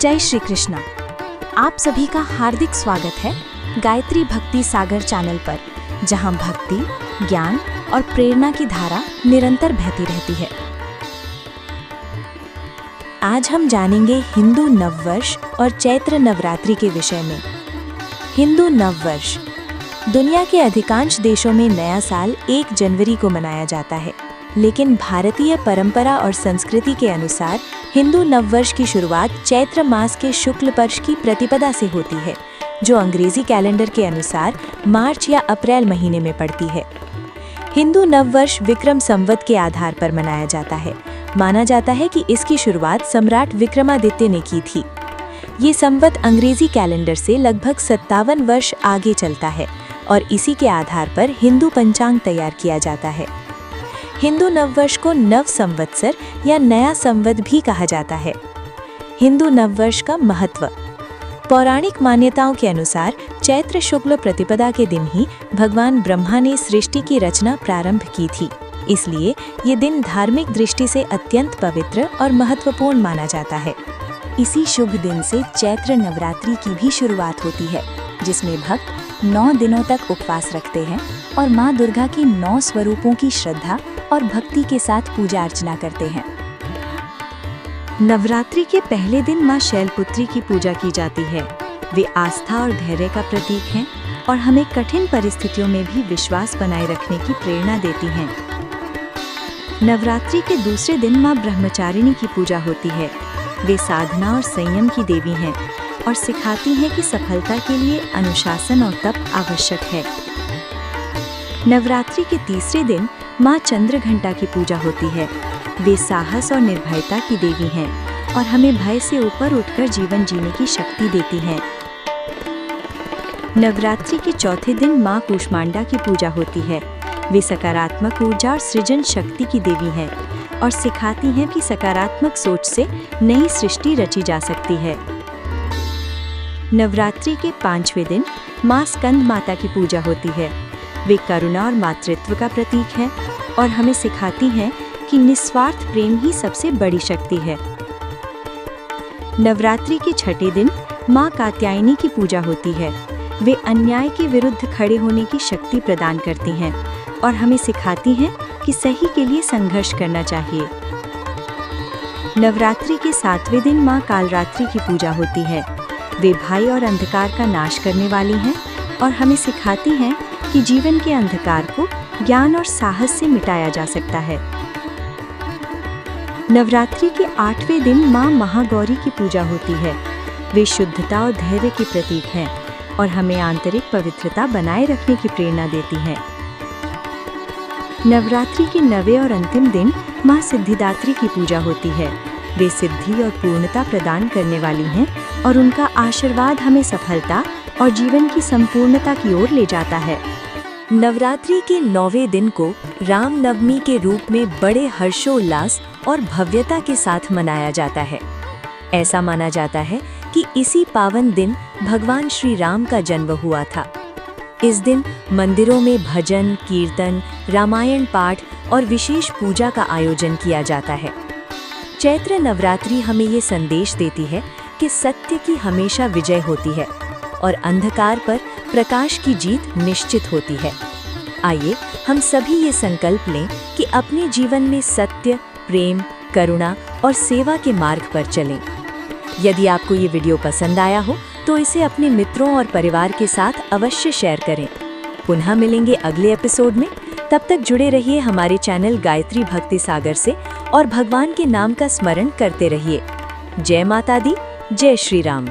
जय श्री कृष्णा। आप सभी का हार्दिक स्वागत है गायत्री भक्ति सागर चैनल पर, जहां भक्ति, ज्ञान और प्रेरणा की धारा निरंतर बहती रहती है। आज हम जानेंगे हिंदू नववर्ष और चैत्र नवरात्रि के विषय में। हिंदू नववर्ष दुनिया के अधिकांश देशों में नया साल 1 जनवरी को मनाया जाता है, लेकिन भारतीय परंपरा और संस्कृति के अनुसार हिंदू नववर्ष की शुरुआत चैत्र मास के शुक्ल पक्ष की प्रतिपदा से होती है, जो अंग्रेजी कैलेंडर के अनुसार मार्च या अप्रैल महीने में पड़ती है। हिंदू नववर्ष विक्रम संवत के आधार पर मनाया जाता है। माना जाता है कि इसकी शुरुआत सम्राट विक्रमादित्य ने की थी। ये संवत अंग्रेजी कैलेंडर से लगभग 57 वर्ष आगे चलता है और इसी के आधार पर हिंदू पंचांग तैयार किया जाता है। हिंदू नववर्ष को नव संवत्सर या नया संवत भी कहा जाता है। हिंदू नववर्ष का महत्व। पौराणिक मान्यताओं के अनुसार चैत्र शुक्ल प्रतिपदा के दिन ही भगवान ब्रह्मा ने सृष्टि की रचना प्रारंभ की थी। इसलिए ये दिन धार्मिक दृष्टि से अत्यंत पवित्र और महत्वपूर्ण माना जाता है। इसी शुभ दिन से चैत्र नवरात्रि की भी शुरुआत होती है, जिसमें भक्त 9 दिनों तक उपवास रखते हैं और माँ दुर्गा के 9 स्वरूपों की श्रद्धा और भक्ति के साथ पूजा अर्चना करते हैं। नवरात्रि के पहले दिन माँ शैलपुत्री की पूजा की जाती है। वे आस्था और धैर्य का प्रतीक हैं और हमें कठिन परिस्थितियों में भी विश्वास बनाए रखने की प्रेरणा देती हैं। नवरात्रि के दूसरे दिन माँ ब्रह्मचारिणी की पूजा होती है। वे साधना और संयम की देवी हैं और सिखाती हैं कि सफलता के लिए अनुशासन और तप आवश्यक है। नवरात्रि के तीसरे दिन माँ चंद्रघंटा की पूजा होती है। वे साहस और निर्भयता की देवी हैं और हमें भय से ऊपर उठकर जीवन जीने की शक्ति देती हैं। नवरात्रि के चौथे दिन माँ कूष्मांडा की पूजा होती है। वे सकारात्मक ऊर्जा और सृजन शक्ति की देवी हैं और सिखाती हैं कि सकारात्मक सोच से नई सृष्टि रची जा सकती है। नवरात्रि के 5वें दिन माँ स्कंद माता की पूजा होती है। वे करुणा और मातृत्व का प्रतीक हैं और हमें सिखाती हैं कि निस्वार्थ प्रेम ही सबसे बड़ी शक्ति है। नवरात्रि के 6ठे दिन माँ कात्यायनी की पूजा होती है। वे अन्याय के विरुद्ध खड़े होने की शक्ति प्रदान करती हैं और हमें सिखाती हैं कि सही के लिए संघर्ष करना चाहिए। नवरात्रि के 7वें दिन माँ कालरात्रि की पूजा होती है। वे भय और अंधकार का नाश करने वाली हैं और हमें सिखाती हैं कि जीवन के अंधकार को ज्ञान और साहस से मिटाया जा सकता है। नवरात्रि के 8वें दिन माँ महागौरी की पूजा होती है। वे शुद्धता और धैर्य के प्रतीक हैं और हमें आंतरिक पवित्रता बनाए रखने की प्रेरणा देती हैं। नवरात्रि के 9वें और अंतिम दिन माँ सिद्धिदात्री की पूजा होती है। वे सिद्धि और पूर्णता प्रदान करने वाली हैं और उनका आशीर्वाद हमें सफलता और जीवन की संपूर्णता की ओर ले जाता है। नवरात्रि के 9वें दिन को रामनवमी के रूप में बड़े हर्षोल्लास और भव्यता के साथ मनाया जाता है। ऐसा माना जाता है कि इसी पावन दिन भगवान श्री राम का जन्म हुआ था। इस दिन मंदिरों में भजन, कीर्तन, रामायण पाठ और विशेष पूजा का आयोजन किया जाता है। चैत्र नवरात्रि हमें ये संदेश देती है कि सत्य की हमेशा विजय होती है और अंधकार पर प्रकाश की जीत निश्चित होती है। आइए हम सभी ये संकल्प लें कि अपने जीवन में सत्य, प्रेम, करुणा और सेवा के मार्ग पर चलें। यदि आपको ये वीडियो पसंद आया हो तो इसे अपने मित्रों और परिवार के साथ अवश्य शेयर करें। पुनः मिलेंगे अगले एपिसोड में। तब तक जुड़े रहिए हमारे चैनल गायत्री भक्ति सागर से और भगवान के नाम का स्मरण करते रहिए। जय माता दी, जय श्री राम।